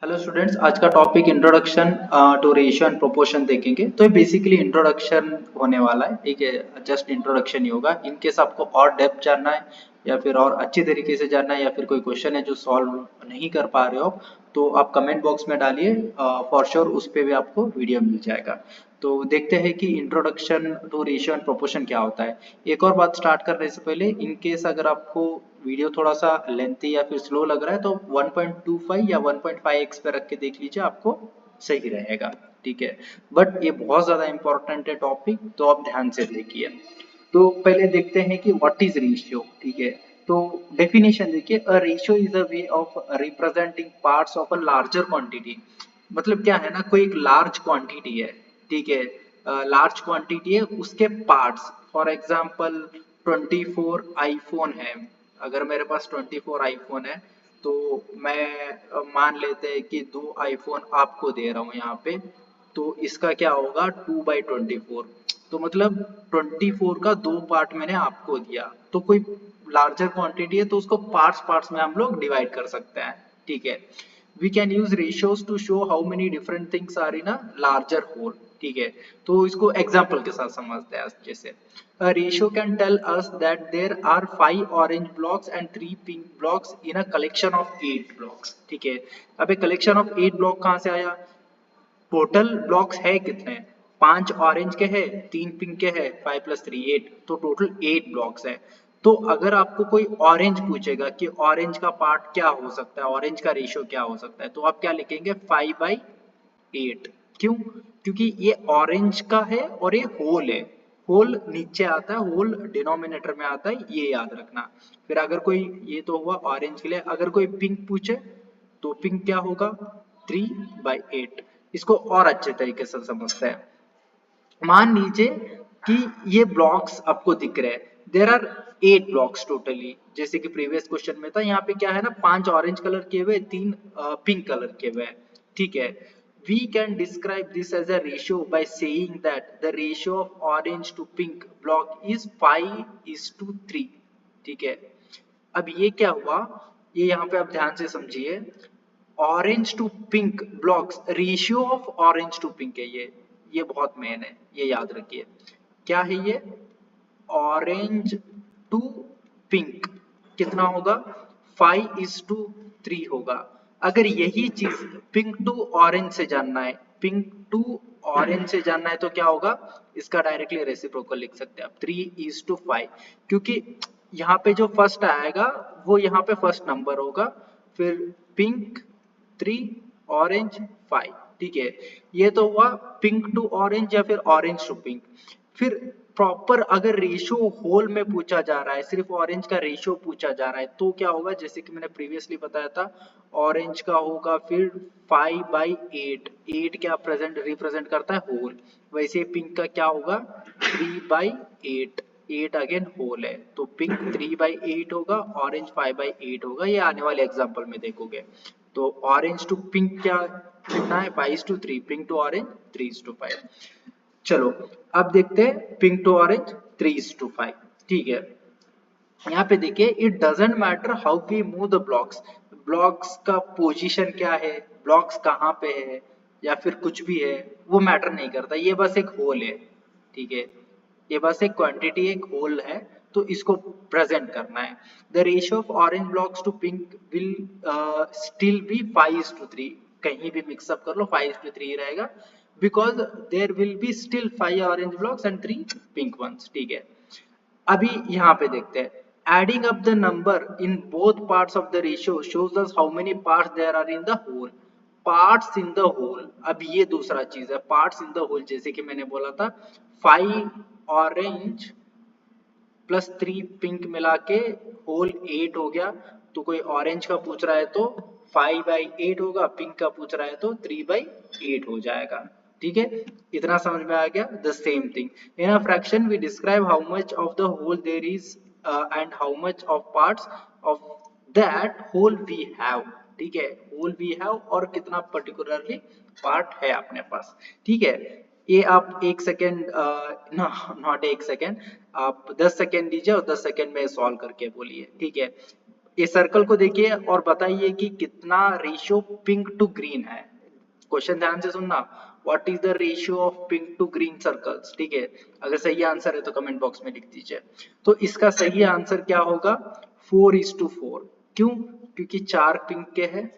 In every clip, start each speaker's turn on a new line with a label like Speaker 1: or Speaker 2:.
Speaker 1: Hello students, आज का topic introduction to ratio and proportion देखेंगे। तो ये बेसिकली इंट्रोडक्शन होने वाला है, ठीक है। जस्ट इंट्रोडक्शन ही होगा। इन केस आपको और डेप्थ जानना है या फिर और अच्छी तरीके से जानना है या फिर कोई क्वेश्चन है जो सॉल्व नहीं कर पा रहे हो तो आप कमेंट बॉक्स में डालिए, फॉर श्योर उस पर भी आपको वीडियो मिल जाएगा। तो देखते हैं कि introduction to ratio and proportion क्या होता है। एक और बात स्टार्ट करने से पहले, इन केस अगर आपको वीडियो थोड़ा सा लेंथी या फिर स्लो लग रहा है तो 1.25 या 1.5x पे रख के देख लीजिए, आपको सही रहेगा, ठीक है। बट ये बहुत ज्यादा इंपॉर्टेंट है टॉपिक, तो आप ध्यान से देखिए। तो पहले देखते हैं कि व्हाट इज रेशियो, ठीक है। तो डेफिनेशन देखिए, a ratio is a way of representing parts of a larger quantity. मतलब क्या है ना, कोई एक लार्ज क्वांटिटी है, ठीक है। लार्ज क्वांटिटी है, उसके पार्ट्स, फॉर एग्जांपल 24 आईफोन है। अगर मेरे पास 24 आईफोन है तो मैं मान लेते हैं कि 2 आईफोन आपको दे रहा हूँ यहाँ पे। तो इसका क्या होगा, 2/24। तो मतलब 24 का 2 पार्ट मैंने आपको दिया। तो कोई लार्जर क्वांटिटी है तो उसको पार्ट्स पार्ट्स में हम लोग डिवाइड कर सकते हैं, ठीक है। we can use ratios to show how many different things are in a larger whole, ठीक है। तो इसको एग्जांपल के साथ समझते हैं। जैसे a ratio can tell us that there are 5 orange blocks and 3 pink blocks in a collection of 8 blocks, ठीक है। अब एक कलेक्शन ऑफ 8 ब्लॉक कहाँ से आया? टोटल ब्लॉक्स है कितने? 5 ऑरेंज के हैं, 3 पिंक के हैं, 5 + 3 8, तो टोटल 8 ब्लॉक्स है। तो अगर आपको कोई ऑरेंज पूछेगा कि ऑरेंज का पार्ट क्या हो सकता है, ऑरेंज का रेशियो क्या हो सकता है, तो आप क्या लिखेंगे? 5/8। क्यों? क्योंकि ये ऑरेंज का है और ये होल है। होल नीचे आता है, होल डिनोमिनेटर में आता है, ये याद रखना। फिर अगर कोई, ये तो हुआ ऑरेंज के लिए, अगर कोई पिंक पूछे तो पिंक क्या होगा? 3/8। इसको और अच्छे तरीके से समझते हैं। मान लीजिए कि ये ब्लॉक्स आपको दिख रहे हैं, देर आर 8 ब्लॉक्स टोटली, जैसे कि प्रीवियस क्वेश्चन में था। यहाँ पे क्या है ना, 5 ऑरेंज कलर के हुए, 3 पिंक कलर के हुए, ठीक है। We can describe this as a ratio by saying that the ratio of orange to pink block is 5:3, ठीक है। अब ये क्या हुआ, ये यहाँ पे आप ध्यान से समझिए। Orange to pink blocks, ratio of orange to pink है ये बहुत मेन है, ये याद रखिए। क्या है ये? ऑरेंज टू पिंक कितना होगा? 5:3 होगा। अगर यही चीज पिंक टू ऑरेंज से जानना है, पिंक टू ऑरेंज से जानना है तो क्या होगा? इसका डायरेक्टली रेसिप्रोकल लिख सकते हैं आप, 3:5। क्योंकि यहाँ पे जो फर्स्ट आएगा वो यहाँ पे फर्स्ट नंबर होगा, फिर पिंक 3, ऑरेंज 5, ठीक है। ये तो हुआ पिंक टू ऑरेंज या फिर ऑरेंज टू पिंक। फिर प्रॉपर अगर रेशियो होल में पूछा जा रहा है, सिर्फ ऑरेंज का रेशियो पूछा जा रहा है, तो क्या होगा? जैसे कि मैंने प्रीवियसली बताया था, ऑरेंज का होगा फिर 5/8। 8 क्या प्रेजेंट रिप्रेजेंट करता है? होल। वैसे पिंक का क्या होगा? 3/8। 8 अगेन होल है, तो पिंक 3/8 होगा, ऑरेंज 5/8 होगा। ये आने वाले एग्जाम्पल में देखोगे। तो ऑरेंज टू पिंक क्या कितना है? 5:3। Pink to orange 3:5। चलो अब देखते हैं पिंक टू ऑरेंज 3:5, ठीक है। यहाँ पे देखिए, it doesn't matter how we move the blocks. Blocks का पोजीशन क्या है, ब्लॉक्स कहाँ पे है या फिर कुछ भी है, वो मैटर नहीं करता। ये बस एक होल है, ठीक है। ये बस एक क्वांटिटी, एक होल है, तो इसको प्रेजेंट करना है। The ratio of orange blocks to pink will still be 5:3। कहीं भी मिक्सअप कर लो, 5:3 रहेगा, because there will be still 5 orange blocks and 3 pink ones, ठीक है। अभी यहाँ पे देखते हैं, adding up the number in both parts of the ratio shows us how many parts there are in the whole. Parts in the whole, अब ये दूसरा चीज है, पार्ट्स इन द होल। जैसे कि मैंने बोला था 5 ऑरेंज प्लस 3 पिंक मिला के होल 8 हो गया। तो कोई ऑरेंज का पूछ रहा है तो 5/8 होगा, पिंक का पूछ रहा है तो 3/8 हो जाएगा, ठीक है। इतना समझ में आ गया। The same thing in a fraction we describe how much of the whole there is and how much of parts of that whole we have, ठीक है। होल वी हैव और कितना पर्टिकुलरली पार्ट है अपने पास, ठीक है। ये आप 1 सेकेंड, नॉट 1 सेकेंड, आप 10 सेकेंड दीजिए और 10 सेकेंड में सॉल्व करके बोलिए, ठीक है। ये सर्कल को देखिए और बताइए कि कितना रेशियो पिंक टू ग्रीन है। क्वेश्चन ध्यान से सुनना, what is the ratio of pink to green circles, ठीक है। अगर सही आंसर है तो कमेंट बॉक्स में लिख दीजिए। तो इसका सही आंसर क्या होगा, 4:4। क्यों, क्योंकि 4 पिंक के हैं,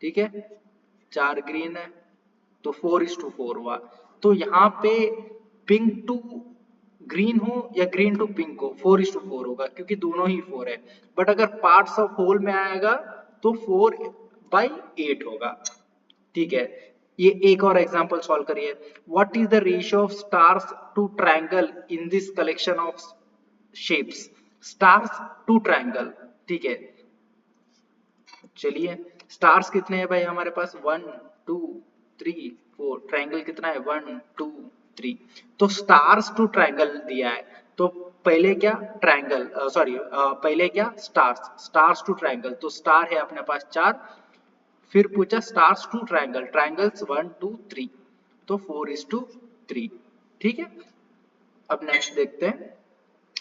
Speaker 1: ठीक है, 4 ग्रीन है, तो 4:4 हुआ। तो यहाँ पे पिंक टू ग्रीन हो या ग्रीन टू पिंक हो, 4:4 होगा, क्योंकि दोनों ही 4 है। बट अगर पार्ट्स ऑफ होल में आएगा तो 4/8 होगा, ठीक है। ये एक और एग्जांपल सॉल्व करिए। What is the ratio of stars to triangle in this collection of shapes, stars to triangle, ठीक है। चलिए, स्टार्स कितने हैं भाई हमारे पास, 1 2 3 4, ट्रायंगल कितना है, 1 2 3। तो स्टार्स टू ट्रायंगल दिया है, तो पहले क्या ट्रायंगल, सॉरी पहले क्या स्टार्स, स्टार्स टू ट्रायंगल, तो स्टार है अपने पास 4, फिर पूछा स्टार्स टू ट्रायंगल, ट्रायंगल्स 1 2 3, तो 4:3, ठीक है। अब नेक्स्ट देखते हैं,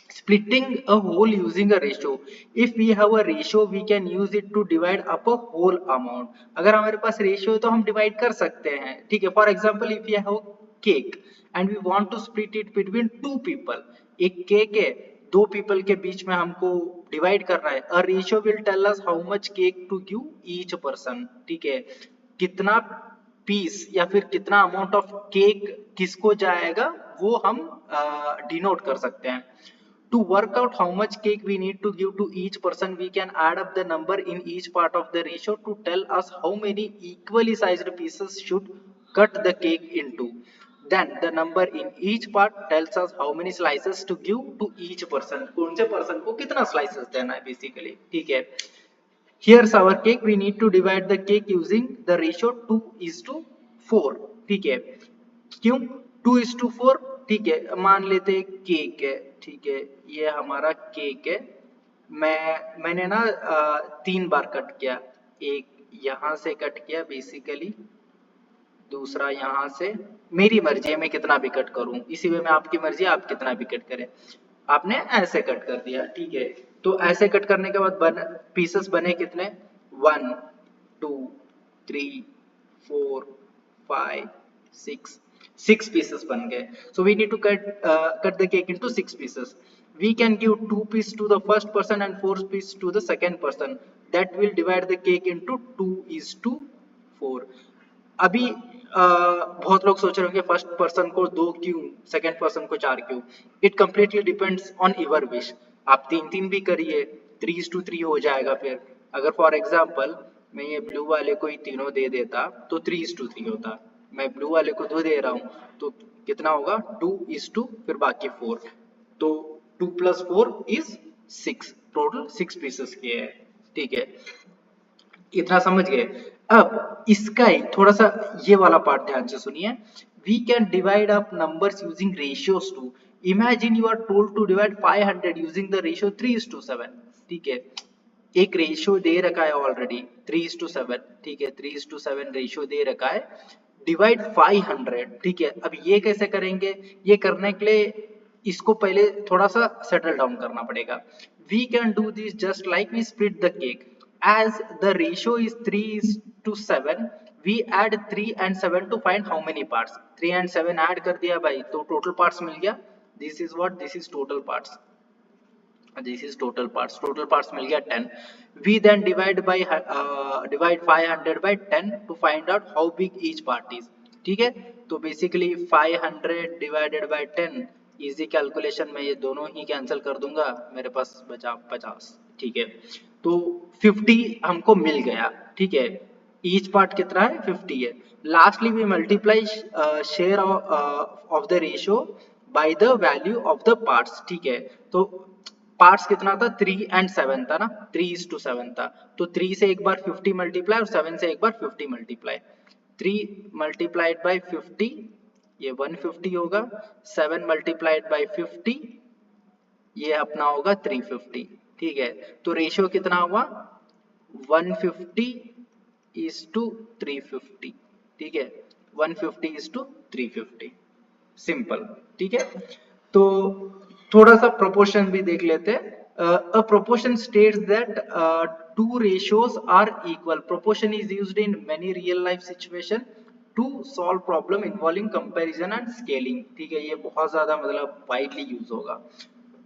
Speaker 1: splitting a whole using a ratio. If we have a ratio, we can use it to divide up a whole amount. अगर हमारे पास रेशियो है तो हम डिवाइड कर सकते हैं, ठीक है। For example, if you have cake and we want to split it between 2 people, एक केक है, 2 पीपल के बीच में हमको डिवाइड करना है। A ratio will tell us how much cake to give each person, ठीक है, कितना पीस या फिर कितना अमाउंट ऑफ केक किसको जाएगा वो हम डिनोट कर सकते हैं। To work out how much cake we need to give to each person, we can add up the number in each part of the ratio to tell us how many equally sized pieces should cut the cake into. Then the number in each part tells us how many slices to give to each person. कौन से person को कितना slices देना है basically, ठीक है। Here's our cake. We need to divide the cake using the ratio 2:4, ठीक है। क्यों 2:4, ठीक है, मान लेते हैं केक है, ठीक है, ये हमारा केक है। मैंने ना 3 बार कट किया, एक यहाँ से कट किया बेसिकली, दूसरा यहाँ से, मेरी मर्जी है मैं कितना भी कट करूं, इसी वे में आपकी मर्जी है आप कितना भी कट करें। आपने ऐसे कट कर दिया, ठीक है। तो ऐसे कट करने के बाद पीसेस बने कितने, 1 2 3 4 5 6 pieces बन गए। So we need to cut the cake into 6 pieces. We can give 2 pieces to the first person and 4 pieces to the second person. That will divide the cake into 2:4. अभी बहुत लोग सोच रहे होंगे फर्स्ट पर्सन को 2 क्यों, second person को 4 क्यों। It completely depends on your wish. आप 3-3 भी करिए, 3:3 हो जाएगा। फिर अगर फॉर एग्जांपल मैं ये ब्लू वाले को ही तीनों दे देता तो 3:3 होता। मैं ब्लू वाले को 2 दे रहा हूँ तो कितना होगा, 2:2, फिर बाकी 4, तो 2 + 4 = 6, टोटल 6 पीसेस किए हैं, ठीक है। इतना समझ गए। अब इसका ही थोड़ा सा ये वाला पार्ट ध्यान से सुनिए। We can divide up numbers using ratios too. Imagine you are told to divide 500 using the ratio 3:7, ठीक है। एक रेशियो दे रखा है ऑलरेडी 3:7, ठीक है, 3:7 रेशियो दे रखा है, डिवाइड 500, ठीक है। अब ये कैसे करेंगे, ये करने के लिए इसको पहले थोड़ा सा सेटल डाउन करना पड़ेगा। We can do this just like we split the cake. As the ratio is 3:7, we add 3 and 7 to find how many parts. 3 and 7 add कर दिया भाई तो total parts मिल गया। This is what? This is total parts. This is total parts. Total parts मिल गया 10. We then divide 500 by 10 to find out how big each part is. ठीक है, तो basically 500 divided by 10 easy calculation में ये दोनों ही cancel कर दूंगा, मेरे पास बचा 50, ठीक है। तो 50 हमको मिल गया, ठीक है। ईच पार्ट कितना है, 50 है। Lastly we multiply share of the ratio by the value of the parts, ठीक है। तो पार्ट्स कितना था, 3 and 7 था ना, 3:7 था। तो 3 से एक बार 50 मल्टीप्लाई और 7 से एक बार 50 मल्टीप्लाई। 3 मल्टीप्लाइड बाय 50 ये 150 होगा, 7 मल्टीप्लाइड बाय 50 ये अपना होगा 350, ठीक है। तो रेशियो कितना हुआ, 150:350, ठीक है, 150:350, सिंपल, ठीक है। तो थोड़ा सा प्रोपोर्शन भी देख लेते हैं। A proportion states that two ratios are equal. Proportion is used in many real life situation to solve problem involving comparison and scaling. ठीक है, ये बहुत ज्यादा मतलब वाइडली यूज होगा.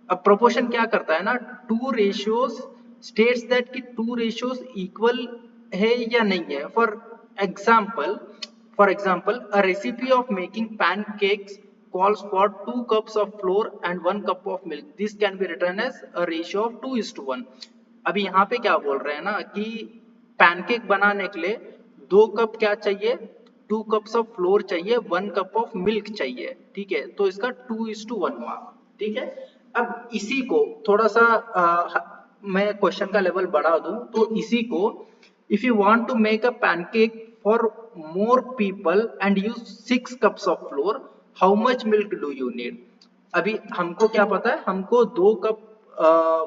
Speaker 1: अब प्रोपोर्शन क्या करता है ना, टू रेशियोज स्टेट्स दैट कि टू रेशियोज इक्वल है या नहीं है. For example a recipe of making pancakes calls for 2 cups of flour and 1 cup of milk. This can be written as a ratio of 2:1. अभी यहाँ पे क्या बोल रहे हैं ना कि पैनकेक बनाने के लिए 2 कप क्या चाहिए, 2 कप्स ऑफ फ्लोर चाहिए, 1 कप ऑफ मिल्क चाहिए. ठीक है, तो इसका 2:1 हुआ. ठीक है, अब इसी को थोड़ा सा मैं क्वेश्चन का लेवल बढ़ा दूं तो इसी को if you want to make a pancake for more people and use 6 cups of flour, how much milk do you need. अभी हमको क्या पता है, हमको 2 कप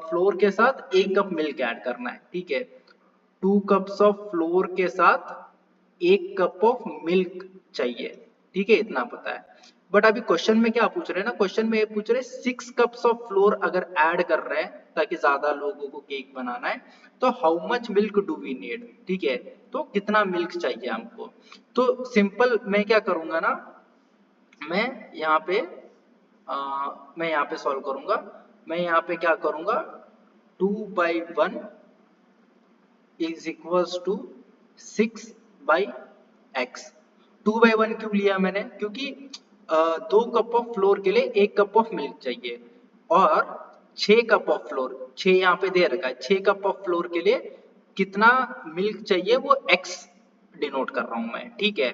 Speaker 1: फ्लोर के साथ 1 कप मिल्क ऐड करना है. ठीक है, 2 कप्स ऑफ फ्लोर के साथ 1 कप ऑफ मिल्क चाहिए. ठीक है, इतना पता है. बट अभी क्वेश्चन में क्या पूछ रहे हैं ना, क्वेश्चन में ये पूछ रहे हैं 6 कप्स ऑफ फ्लोर अगर ऐड कर रहे हैं ताकि ज्यादा लोगों को केक बनाना है तो how much milk do we need. ठीक है, तो कितना मिल्क चाहिए हमको. तो सिंपल मैं क्या करूंगा ना, मैं यहाँ पे सॉल्व करूंगा. मैं यहाँ पे क्या करूंगा, 2/1 इज इक्वल्स टू 6/x. 2/1 क्यों लिया मैंने, क्योंकि 2 कप ऑफ फ्लोर के लिए 1 कप ऑफ मिल्क चाहिए और 6 कप ऑफ फ्लोर, 6 यहाँ पे दे रखा है, 6 कप ऑफ फ्लोर के लिए कितना मिल्क चाहिए वो x डिनोट कर रहा हूं मैं. ठीक है,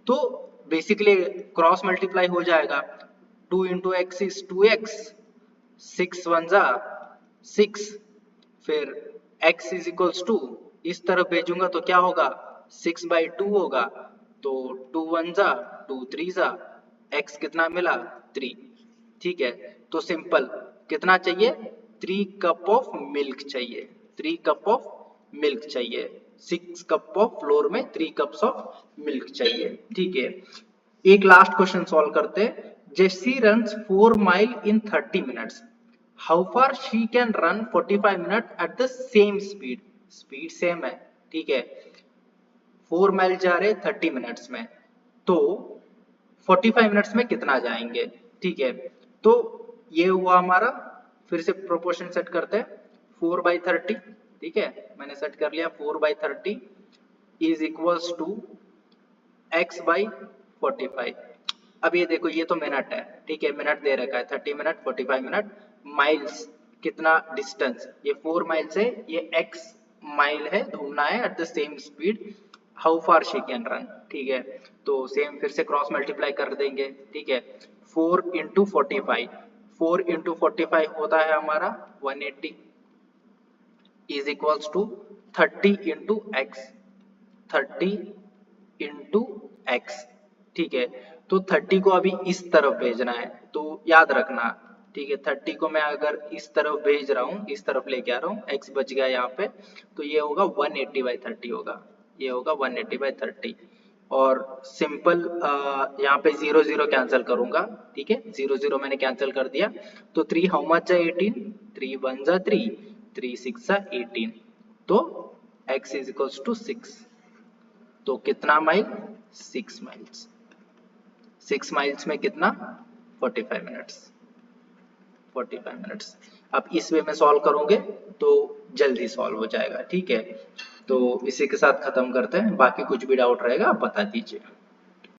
Speaker 1: तो बेसिकली क्रॉस मल्टीप्लाई हो जाएगा. 2 इंटू एक्स इज 2x, 6 1 जा 6, फिर x इज इक्वल्स टू इस तरफ भेजूंगा तो क्या होगा, 6/2 होगा. तो 2 1 जा 2 3 जा, x कितना मिला 3. ठीक है, तो सिंपल कितना चाहिए, 3 कप ऑफ मिल्क चाहिए, 3 कप ऑफ मिल्क चाहिए. 6 कप ऑफ फ्लोर में 3 कप्स ऑफ मिल्क चाहिए. ठीक है, एक लास्ट क्वेश्चन सॉल्व करते हैं. Jessie runs 4 mile in 30 minutes, how far she can run 45 minute at the same speed. Speed same है. ठीक है, 4 माइल जा रहे 30 मिनट्स में, तो 45 मिनट्स में कितना जाएंगे. ठीक है, तो ये हुआ हमारा. फिर से प्रोपोर्शन सेट करते हैं, 4/30. ठीक है, मैंने सेट कर लिया 4/30 इज इक्वल्स टू x/45. अब ये देखो, ये तो मिनट है. ठीक है, मिनट दे रखा है 30 मिनट 45 मिनट. माइल्स कितना डिस्टेंस, ये 4 माइल्स है, ये x माइल है, घूमना है eight the same speed, how far she can run. ठीक है, तो सेम फिर से क्रॉस मल्टीप्लाई कर देंगे. ठीक है, 4 इंटू 45, 4 इंटू 45 होता है हमारा 180 is equals to 30 into x, 30 into x. ठीक है, तो 30 को अभी इस तरफ भेजना है, तो याद रखना. ठीक है, 30 को मैं अगर इस तरफ भेज रहा हूँ, इस तरफ लेके आ रहा हूँ, x बच गया यहाँ पे, तो ये होगा 180/30 होगा, ये होगा 180/30. और सिंपल यहाँ पे 0 0 कैंसिल करूंगा. ठीक है, 0 0 मैंने कैंसिल कर दिया, तो 3 हाउ मच है 18, 3 1 जा 3, 3 6 जा 18, तो x इज इक्वल्स टू 6. तो कितना माइल, 6 माइल्स. 6 माइल्स में कितना, 45 मिनट्स, 45 मिनट्स. अब इस वे में सॉल्व करोगे तो जल्दी सॉल्व हो जाएगा. ठीक है, तो इसी के साथ खत्म करते हैं. बाकी कुछ भी डाउट रहेगा आप बता दीजिए.